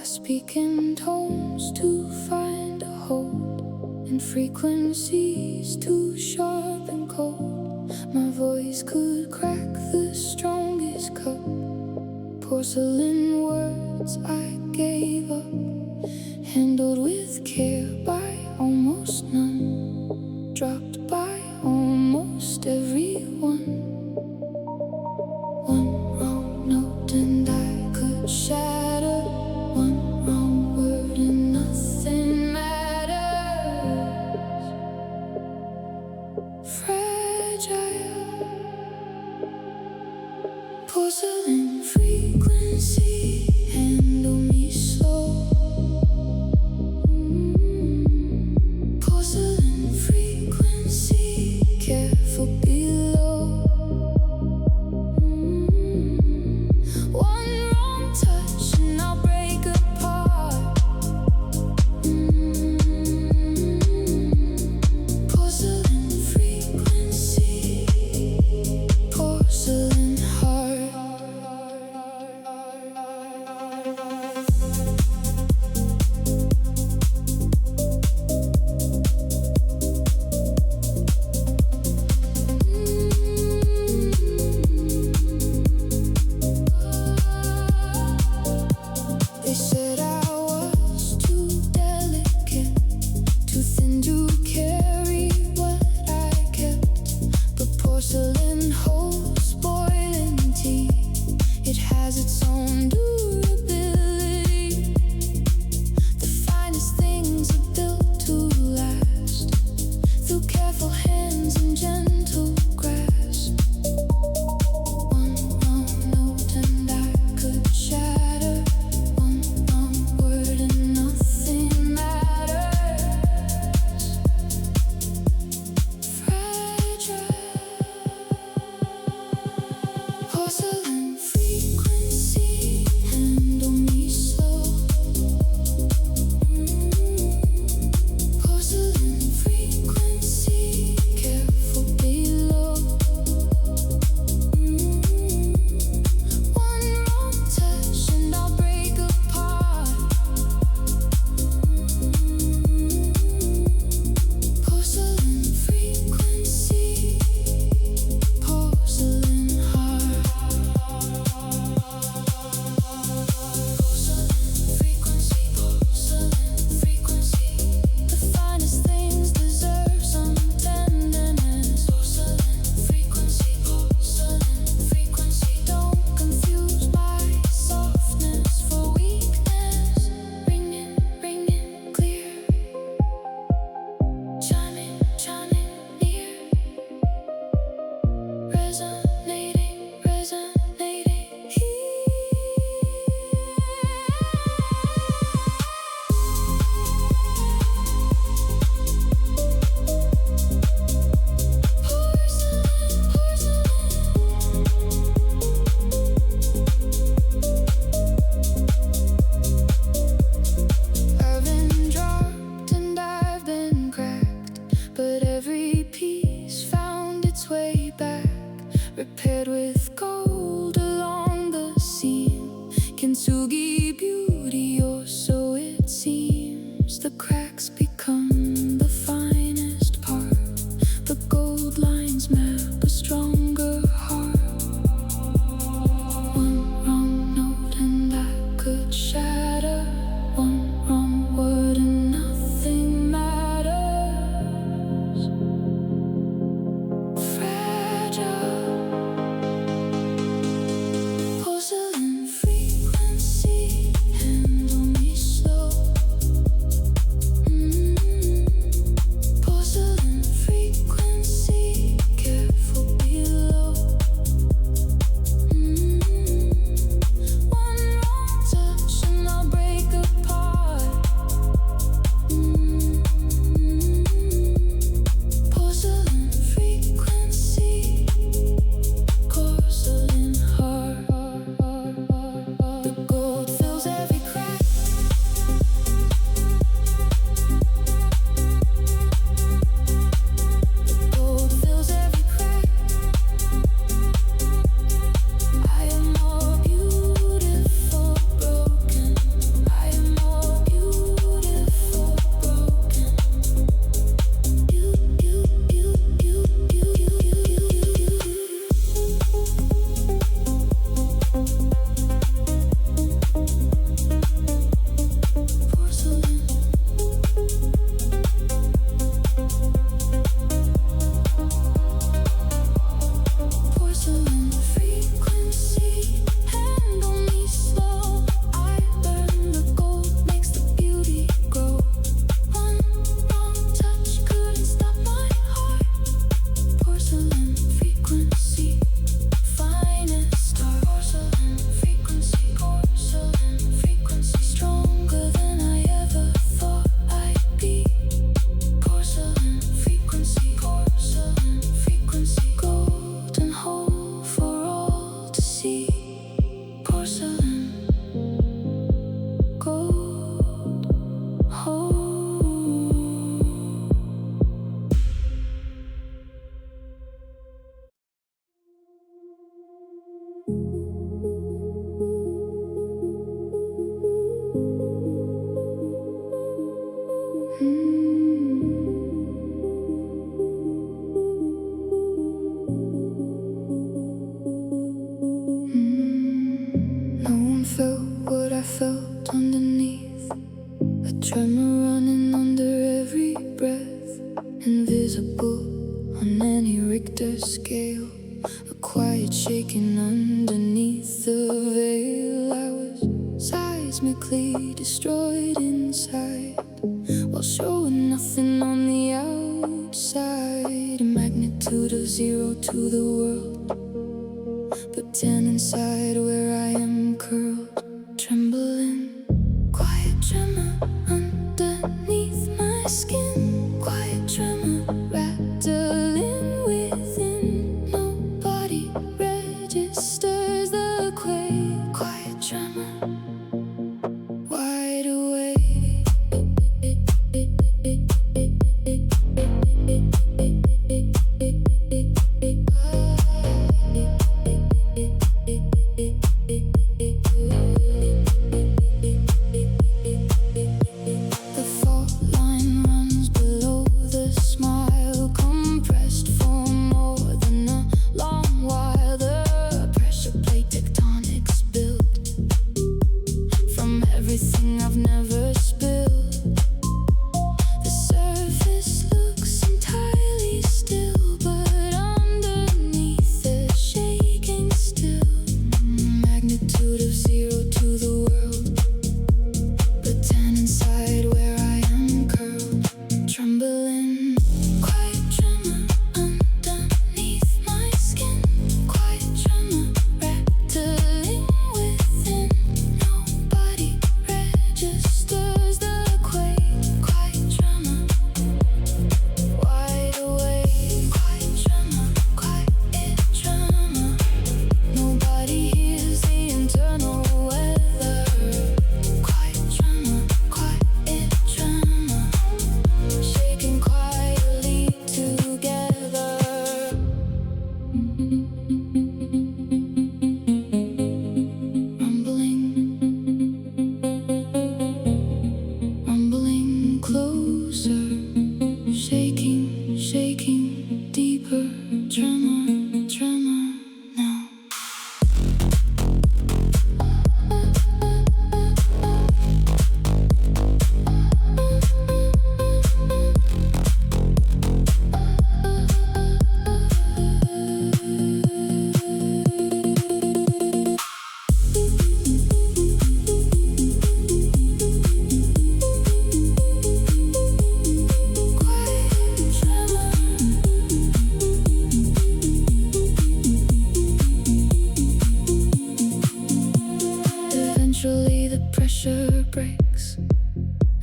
I speak in tones to find a hold, and frequencies too sharp and cold. My voice could crack the strongest cup. Porcelain words I gave up, handled with care by almost none, dropped by almost everyone. One wrong note and I could shatter. One wrong word and nothing matters. Fragile porcelain frequency, handle me slow. Porcelain frequency, careful below. One wrong touch felt what I felt underneath. A tremor running under every breath, invisible on any Richter scale. A quiet shaking underneath the veil. I was seismically destroyed inside, while showing nothing on the outside. A magnitude of 0 to the world, but 10 inside where I am curled, trembling. Quiet tremor underneath my skin. Quiet tremor rattling within. Nobody registers the quake. Quiet tremor, wide awake. The fault line runs below the smile, compressed for more than a long while. The pressure plate tectonics built from everything I've never spilled. The surface looks entirely still, but underneath it's shaking still. Magnitude of 0 to the world, but 10 inside where I am curled, trembling. Quiet tremor underneath my skin. Quiet tremor rattling within. Nobody registers the quake. Quiet tremor, wide awake. Quiet tremor, quiet tremor. Nobody hears the internal weather. Quiet tremor, shaking quietly together. Rumbling closer, shaking deeper. Tremor now. Eventually the pressure breaks,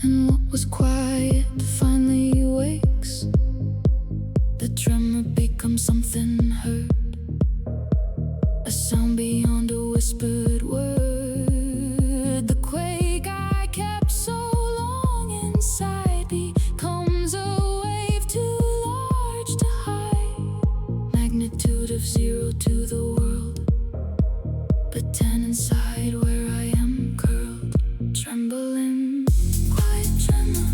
and what was quiet finally wakes. The tremor becomes something heard, a sound beyond a whispered word. The quake I kept so long inside becomes a wave too large to hide. Magnitude of 0 to the world, but 10 inside where I am curled, trembling. Quiet tremor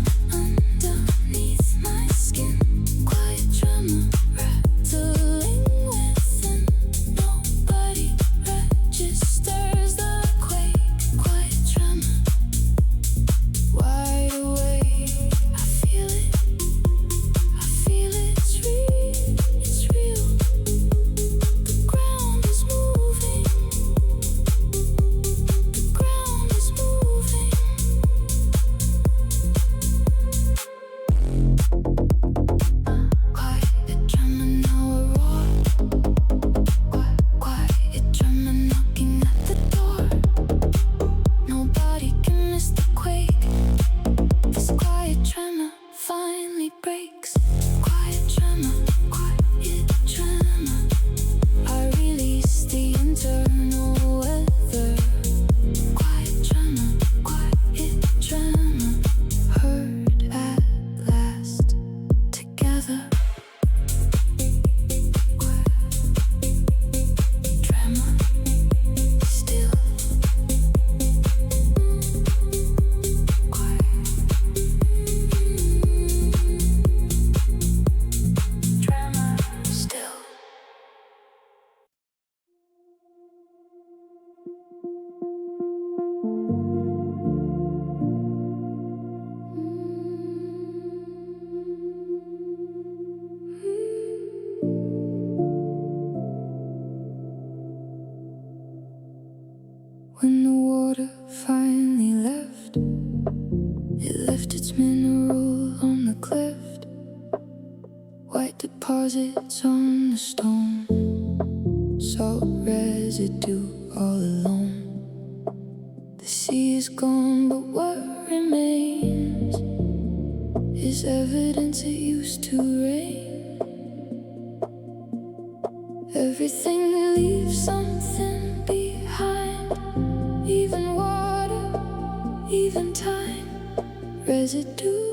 deposits on the stone, salt residue all alone. The sea is gone, but what remains is evidence it used to rain. Everything leaves something behind, even water, even time, residue.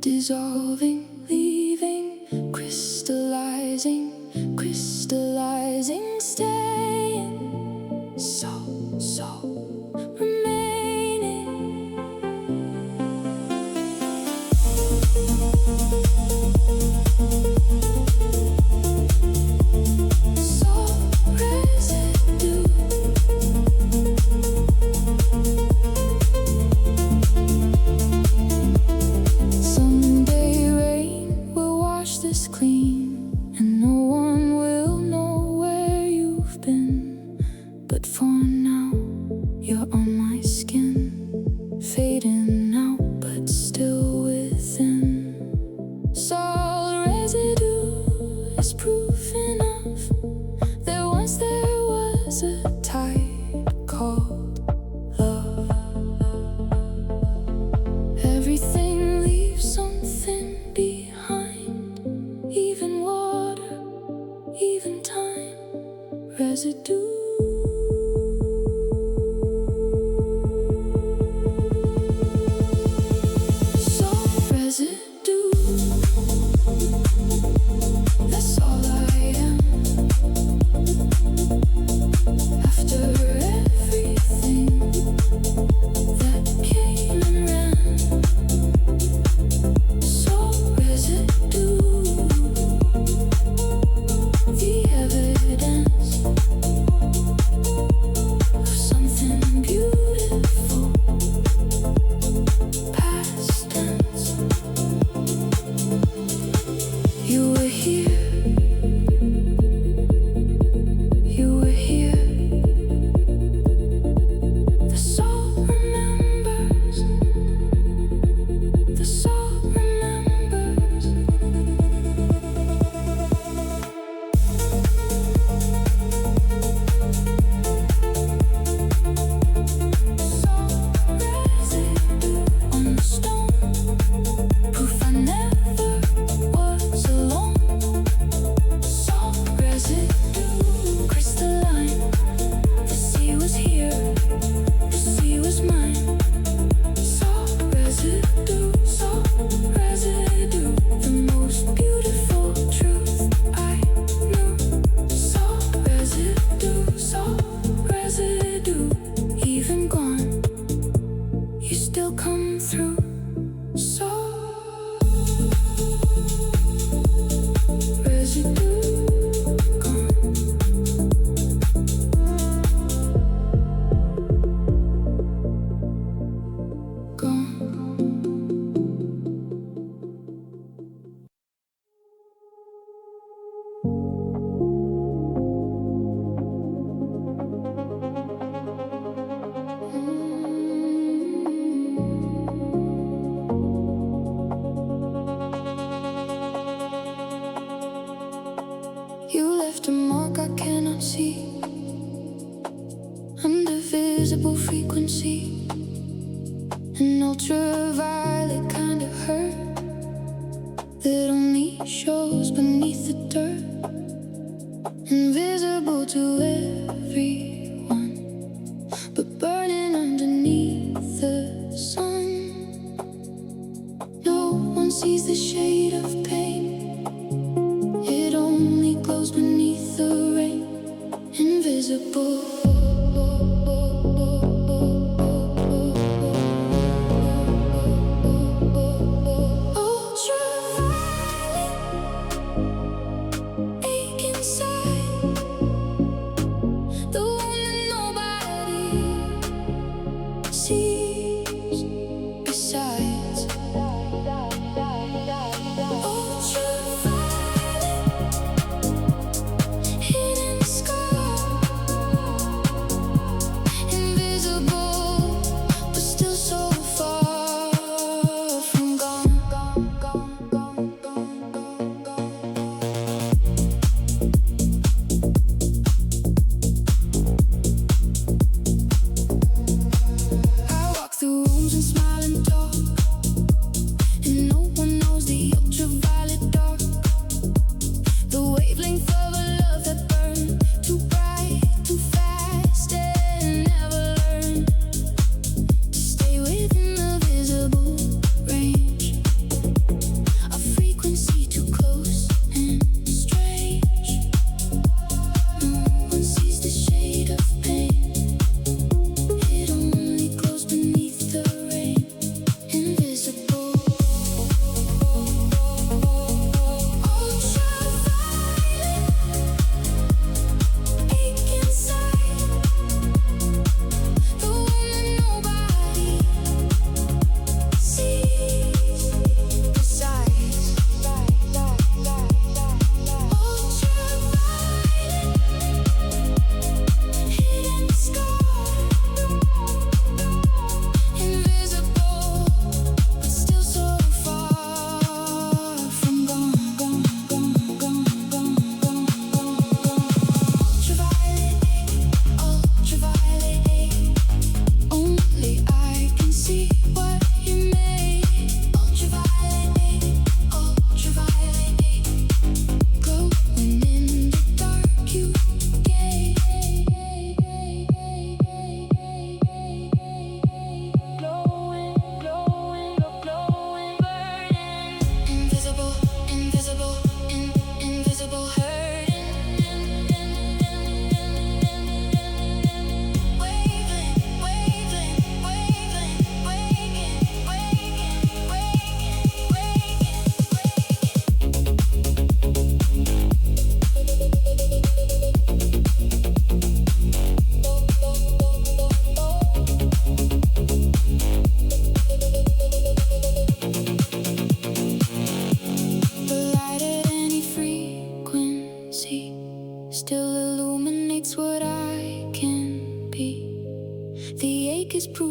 Dissolving, leaving, crystallizing, crystallizing, staying, so remaining. So residue. Someday rain will wash this clean, and no one will know where you've been. But for now, you're on my skin, fading out but still within. Salt residue is proof enough that once there was a tide called love. Everything leaves something behind, even water, even time, residue. So residue, that's all I am. After everything that came and ran, so residue, the evidence left a mark I cannot see. Under visible frequency, an ultraviolet kind of hurt that only shows beneath the dirt, invisible to everyone, but burning underneath the sun. No one sees the shade of pain, it only glows beneath the rain, invisible.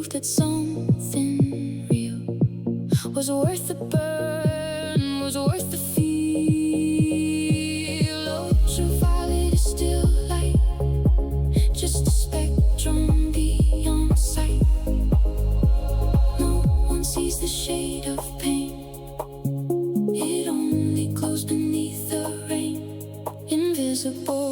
That something real was worth the burn, was worth the feel. Ultraviolet is still light, just a spectrum beyond sight. No one sees the shade of pain, it only glows beneath the rain, invisible.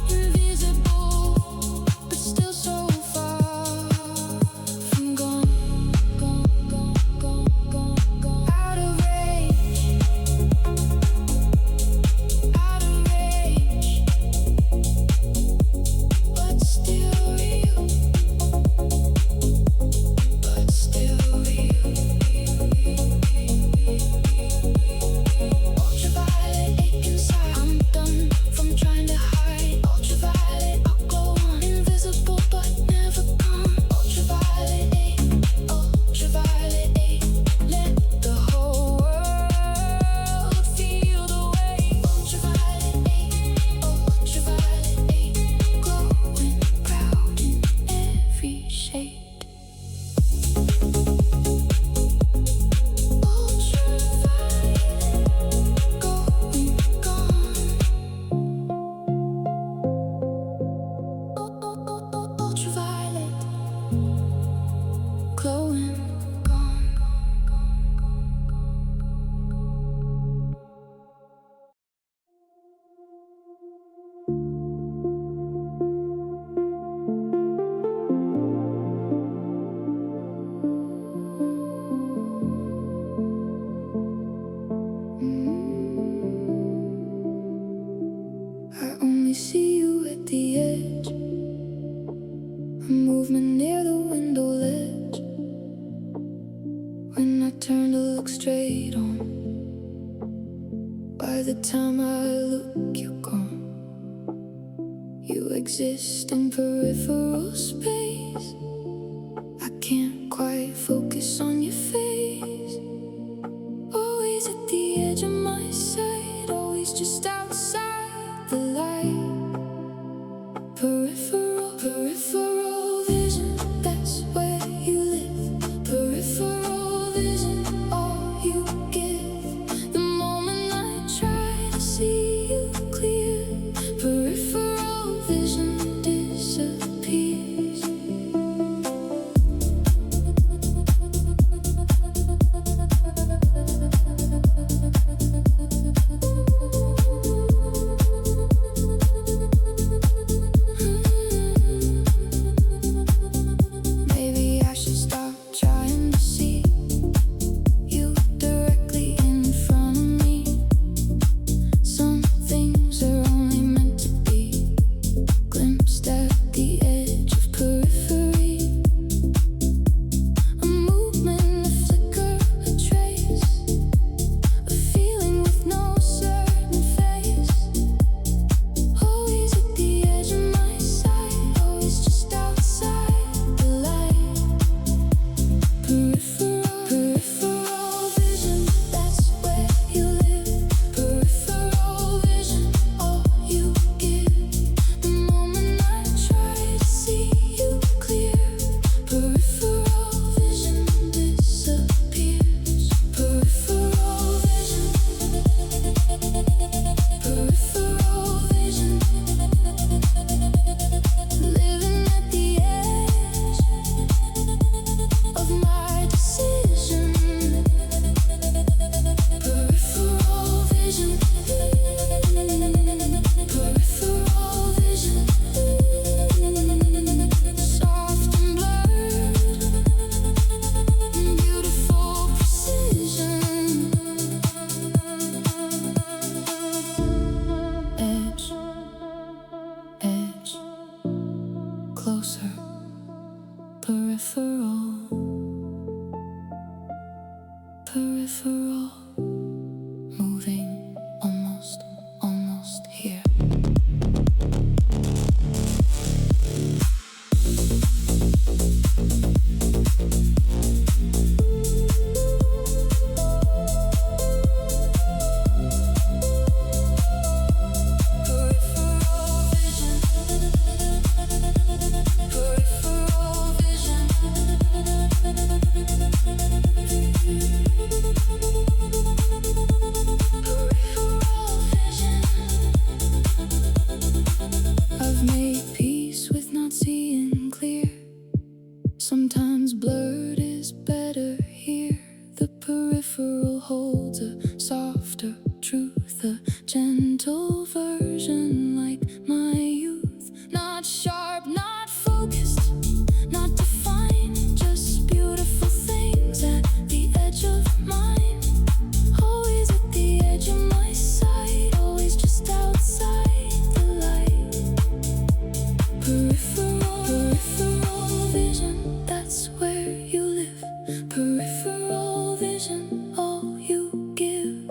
Invisible, but still so far. Ultraviolet, glowing, gone. I only see you at the edge, a movement near the window ledge. When I turn to look straight on, by the time I look, you're gone. You exist in peripheral space. I can't quite focus on your face. Always at the edge of my sight, always just outside the light. Peripheral vision, that's where you live. Peripheral vision, all you give. The moment I try to see you clear, peripheral vision disappears. Maybe I should stop trying to see you directly in front of me. Some things are only meant to be glimpsed at the edge of periphery. A movement, a flicker, a trace, a feeling with no certain face. Always at the edge of my sight, always just outside the light. Peripheral vision, that's where you live. Peripheral vision, all you give. The moment I try to see you clear, peripheral vision disappears. Peripheral vision, peripheral vision, living at the edge of my decision. Peripheral vision, peripheral vision, soft and blurred, beautiful precision. Edge, edge, closer, peripheral, moving, almost here. Peripheral vision, peripheral vision. I've made peace with not seeing clear. Sometimes blurred is better here. The peripheral holds a softer truth, a gentle version like my youth. Not sharp, not focused, not defined, just beautiful things at the edge of mine. Always at the edge of my sight, always just outside the light. Peripheral vision, that's where you live. Peripheral vision, all you give.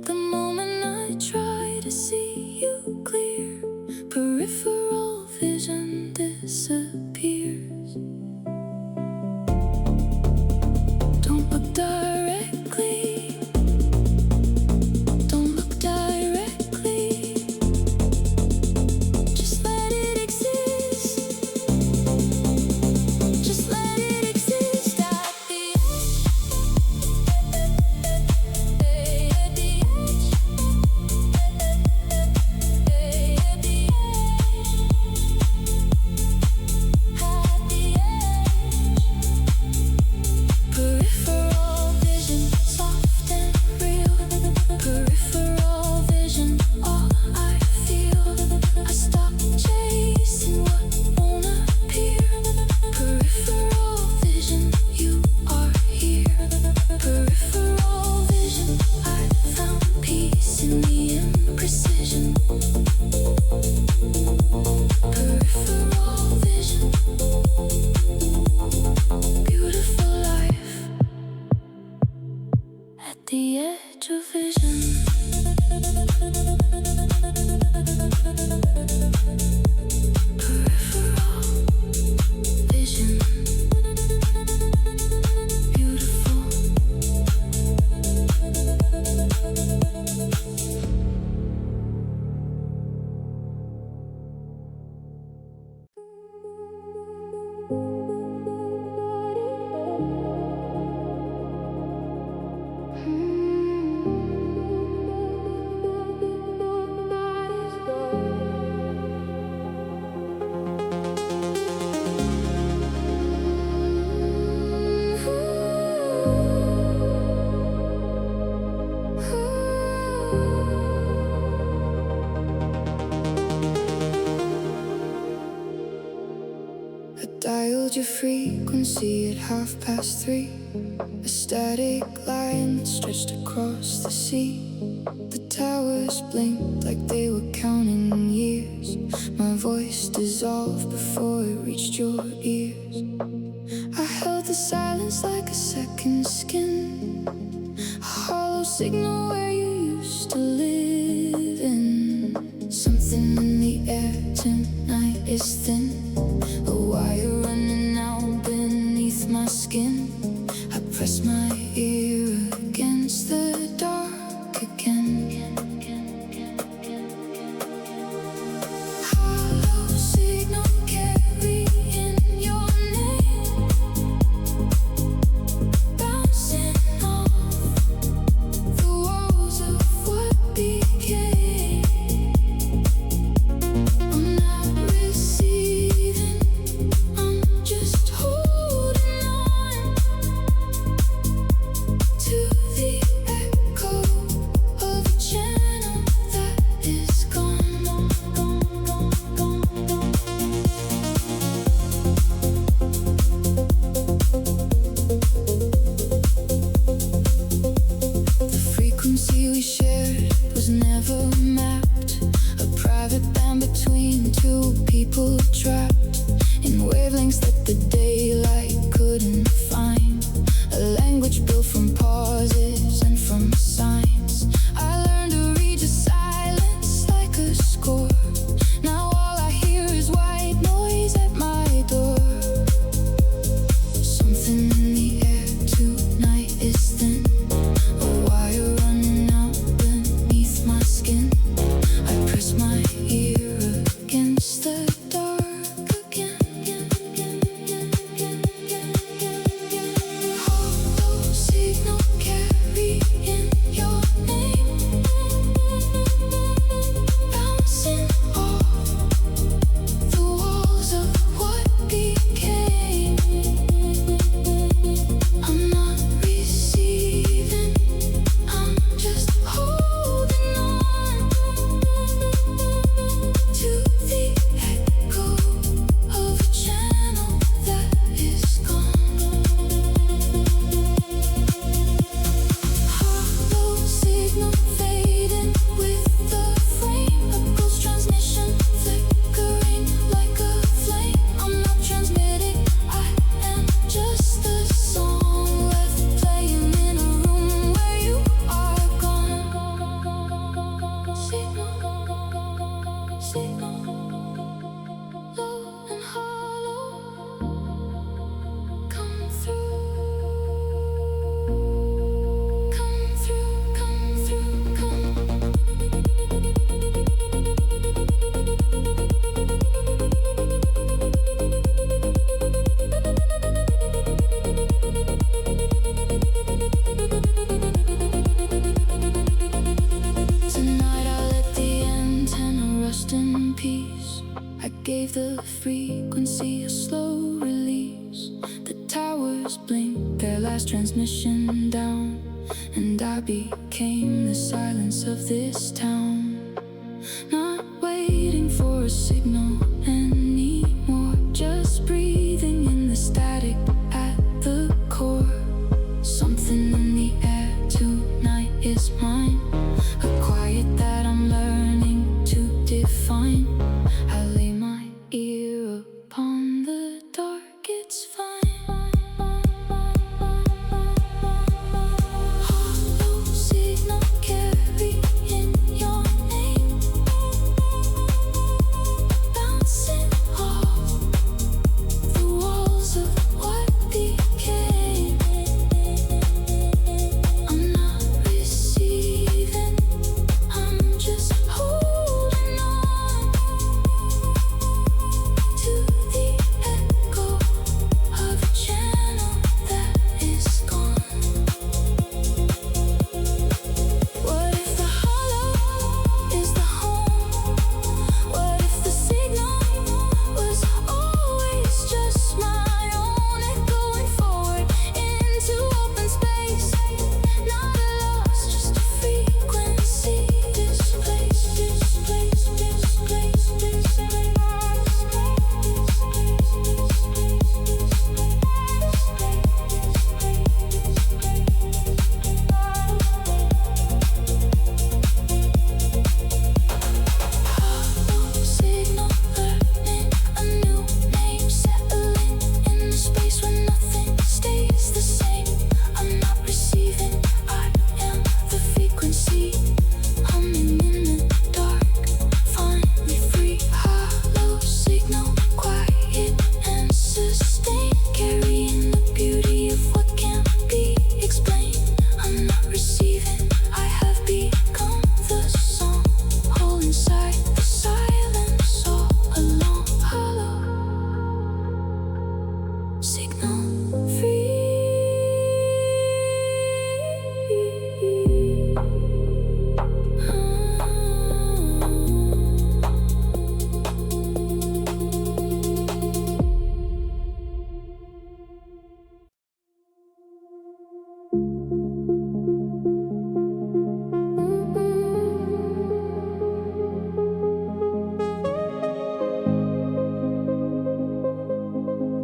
The moment I try to see you clear, peripheral vision disappears. Don't look directly, don't look directly. Just let it exist, just let it exist at the edge, at the edge, at the edge. I dialed your frequency at 3:30. A static line that stretched across the sea. The towers blinked like they were counting years. My voice dissolved before it reached your ears. I held the silence like a second skin, a hollow signal where you used to live in. Something in the air tonight is thin, a wire running out beneath my skin. I press my ear against the dark again. Hollow signal carrying your name, bouncing off the walls of what became. I'm not receiving, I'm just holding on to the echo of a channel that is gone. The frequency we shared was never mapped, a private band between two people trapped in wavelengths that the daylight couldn't find. A language built from pauses and from signs. I learned to read your silence like a score. Now all I hear is white noise at my door. Something in the air tonight is thin, a wire running out beneath my skin. I press my ear against the dark again. Hollow signal carrying your name, bouncing off the walls of what became. I'm not receiving, I'm just holding on to the echo of a channel that is gone. Hollow signal fading with the frame, a ghost transmission flickering like a flame. I'm not transmitting, I am just the song left playing in a room where you are gone. Signal, low and hollow, come through, come through, come through, come. Tonight I let the antenna rest in peace. I gave the frequency a slow release. The towers blinked their last transmission down, and I became the silence of this town. Not waiting for a signal anymore, just breathing in the static at the core. Something in the air tonight is mine, a quiet that I'm learning to define. I lay my ear upon the dark, it's fine. Hollow signal carrying your name,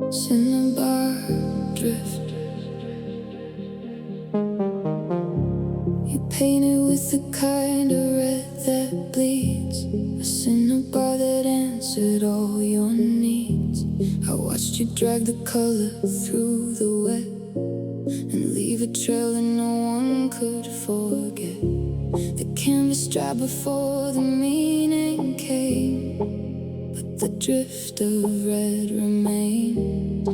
Cinnabar Drift. You paint it with the kind of red that bleeds, a cinnabar that answered all your needs. I watched you drag the color through the wet and leave a trail that no one could forget. The canvas dry before the meaning came, but the drift of red remains.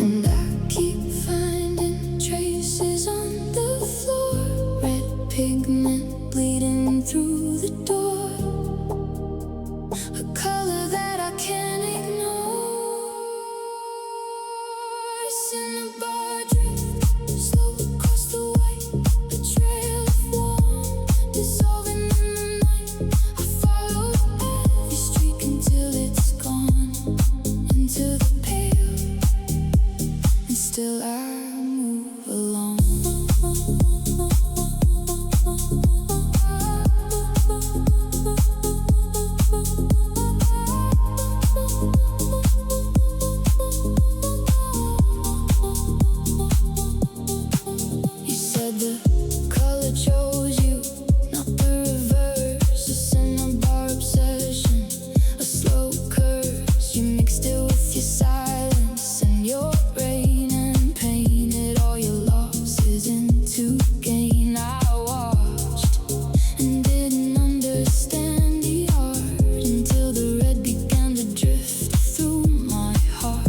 And I keep finding traces on the floor, red pigment bleeding through the door, a color that I can't ignore. Cinnabar drift, slow across the white, a trail of warm, dissolving in the night. I follow every streak until it's gone into the pale, and still I move along. You said the color chose you, not the reverse. A cinnabar obsession, a slow curse. You mixed it with your silence and your rain and painted all your losses into gain. I watched and didn't understand the art until the red began to drift through my heart.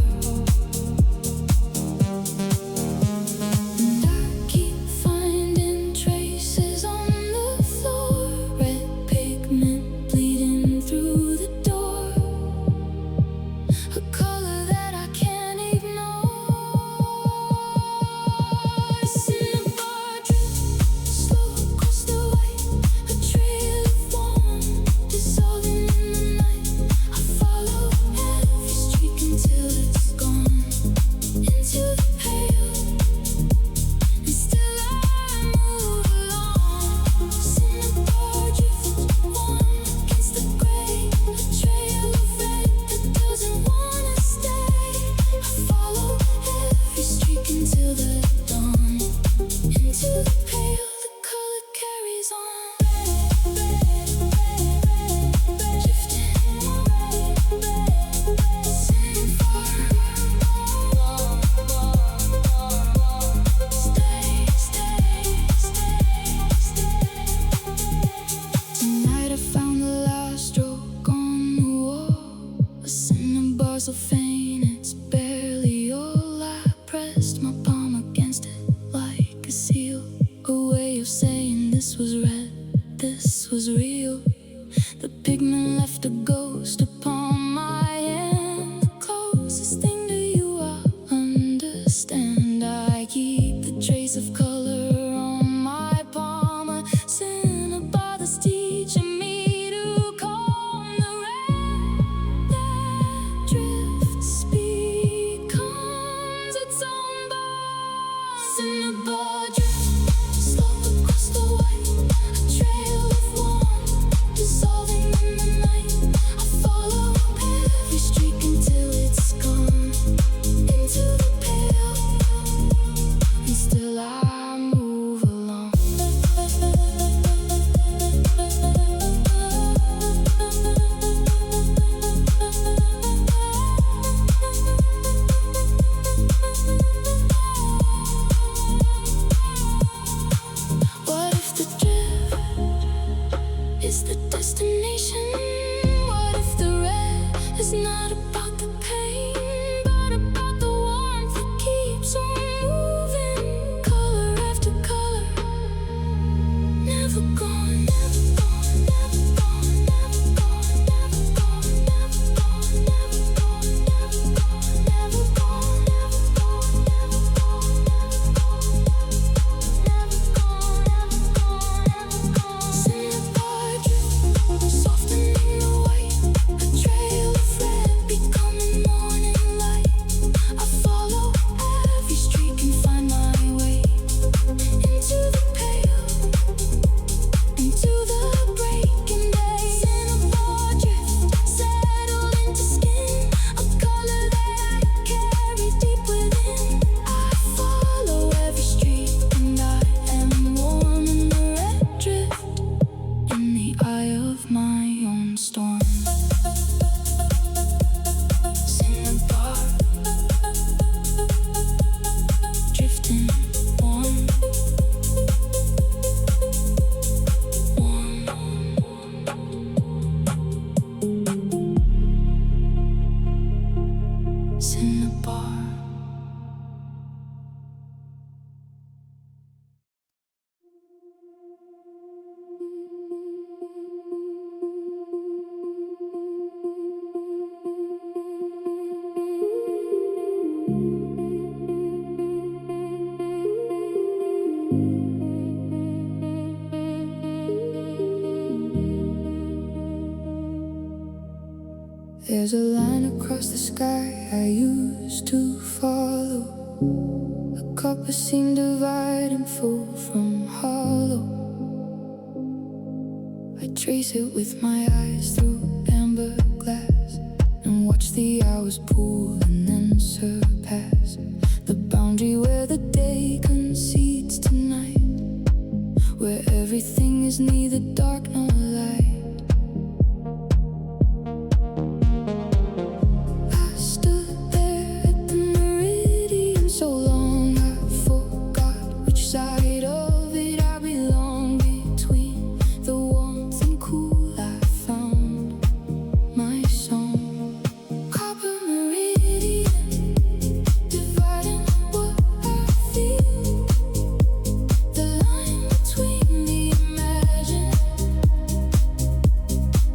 And I keep finding traces on the floor, red pigment bleeding through the door, a color that I can't ignore. Cinnabar drift, slow across the white, a trail of warm, dissolving in the night. I follow every streak until it's gone into the pale, and still I move along. Cinnabar drift, warm against the gray, a trail of red that doesn't wanna stay. I follow every streak until the dawn, into the pale, the color carries on. Tonight I found the last stroke on the wall, a cinnabar so faint it's barely all. I pressed my palm against it like a seal, a way of saying this was red, this was real. The pigment left a ghost upon my hand, the closest thing to you I understand. I keep the trace of color on my palm, a cinnabar that's teaching me to calm the red that drift There's a line across the sky I used to follow. A compass seemed dividing full from hollow. I trace it with my eyes through amber glass and watch the hours pool and then surpass the boundary where the day concedes to night, where everything is neither dark nor light. I stood there at the Meridian so long I forgot which side of it I belong. Between the warmth and cool I found my song. Copper Meridian, dividing what I feel. The line between the imagined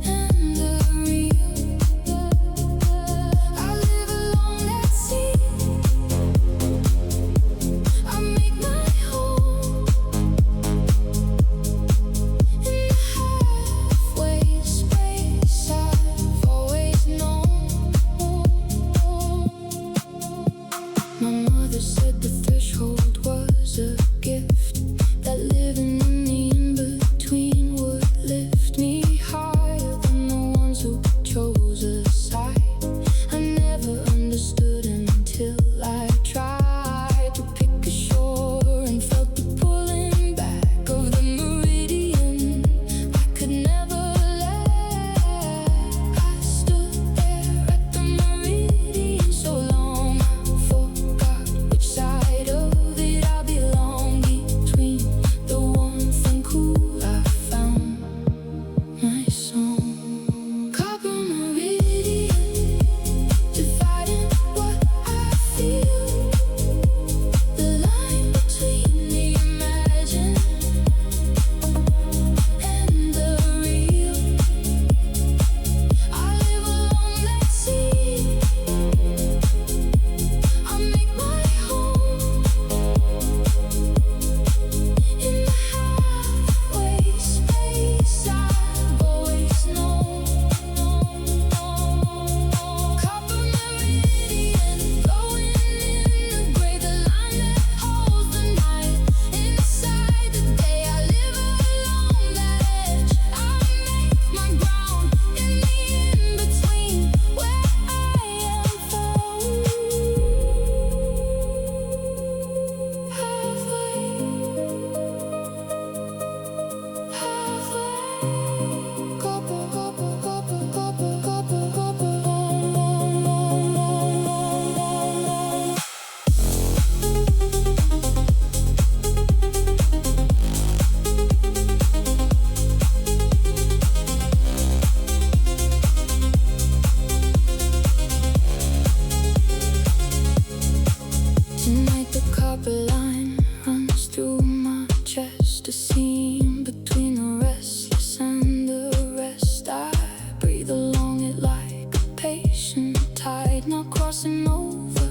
and the real. I live along that sea. I make my home in the halfway space I've always known. My mother said the threshold was a gift, that living in the in-between would lift me higher than the ones who chose a side. I never understood until I tried to pick a shore and felt the pulling back of the Meridian. I could never let. I stood there at the Meridian so long I forgot which side of it I belong. Between the warmth and cool I found my song. Copper Meridian, dividing what I feel. The line between the imagined and the real. I live along that sea. I make my home in the halfway space I've always known. Copper Meridian, flowing in the gray, the line that holds the night inside the day. I live along that edge. I make my ground in the in-between where I am found. Halfway, copper, copper, copper, copper, copper, copper. Tonight the copper line runs through my chest, a seam between the restless and the rest. I breathe along it like a patient tide, not crossing over,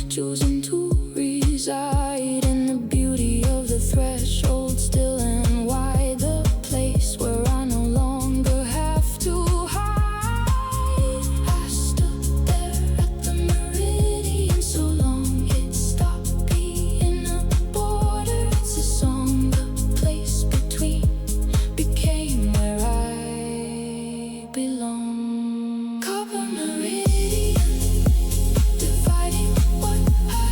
choosing to reside in the beauty of the threshold, still and wide, the place where I no longer have to hide. I stood there at the Meridian so long it stopped being a border. It's a song, the place between became where I belong. Copper Meridian, dividing what I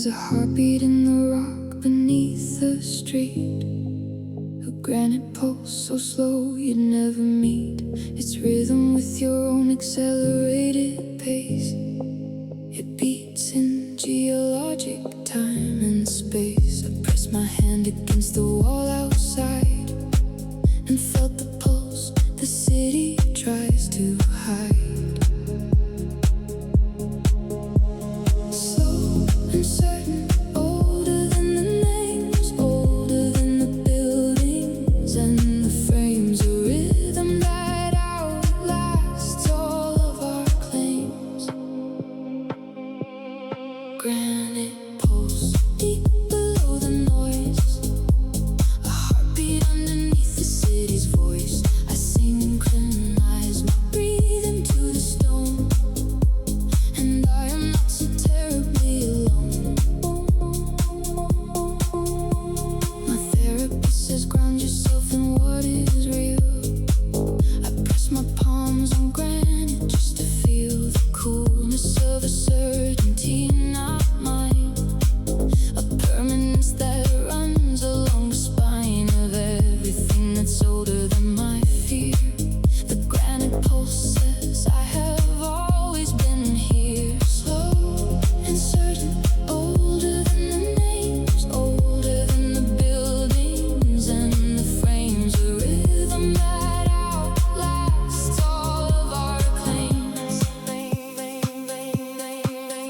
There's a heartbeat in the rock beneath the street, a granite pulse so slow you'd never meet its rhythm with your own accelerated pace. It beats in geologic time and space. I pressed my hand against the wall outside and felt the pulse the city tries to hide. Slow and certain, older than the names, older than the buildings and the frames, a rhythm that outlasts all of our claims. Granite pulse, deep below the noise, a heartbeat underneath the city's voice. I synchronize my breathing to the stone, and I am not so terribly alone. My therapist says ground yourself in what is real. I press my palms on granite just to feel the coolness of a certainty not mine, a permanence that runs along the spine of everything that's older than my fear. The granite pulse says I have always been here, slow and certain, older than the names, older than the buildings and the frames, a rhythm that outlasts all of our claims.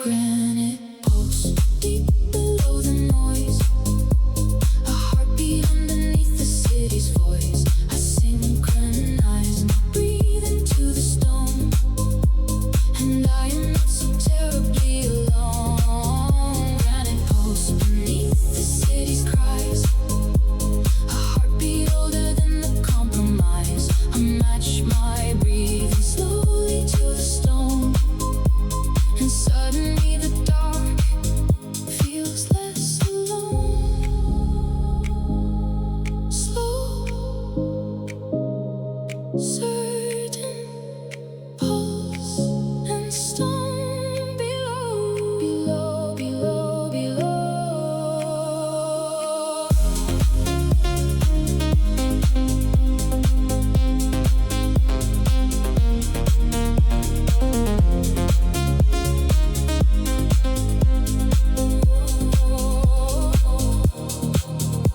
Granite pulse, deep below the noise, a heartbeat underneath the city's voice. I synchronize my breathing to the stone, and I am not so terribly alone. Granite pulse beneath the city's cries, a heartbeat older than the compromise. I match my breathing slowly to the stone, and suddenly the dark feels less alone. Slow, certain, pulse and stone below, below, below, below.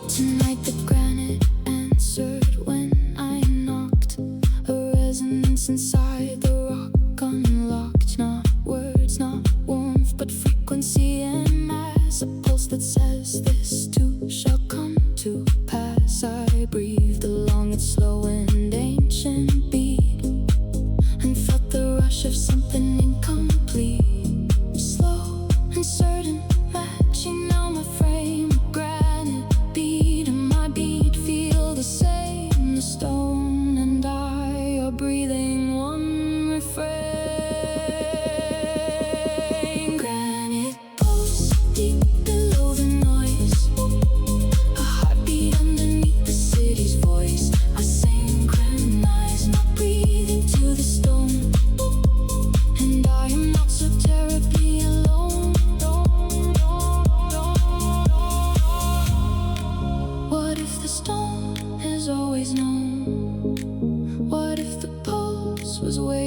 Tonight the granite answered when I knocked, a resonance inside the rock unlocked. Not words, not warmth, but frequency and mass, a pulse that says this too shall come to pass. I breathed along its slow and ancient beat and felt the rush of something incomplete. Slow and certain, matching now my frame, granite beat and my beat feel the same. The stone and I are breathing one refrain. Granite pulse, deep below the noise, a heartbeat underneath the city's voice. I synchronize my breathing to the stone, and I am not so terribly alone. What if the stone has always known? What if the pulse was where